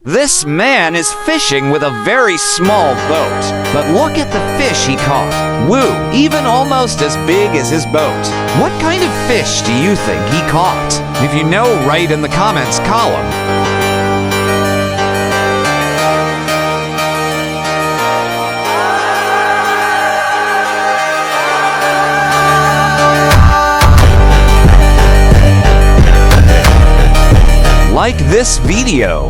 This man is fishing with a very small boat, but look at the fish he caught. Woo, even almost as big as his boat. What kind of fish do you think he caught? If you know, write in the comments column. Like this video.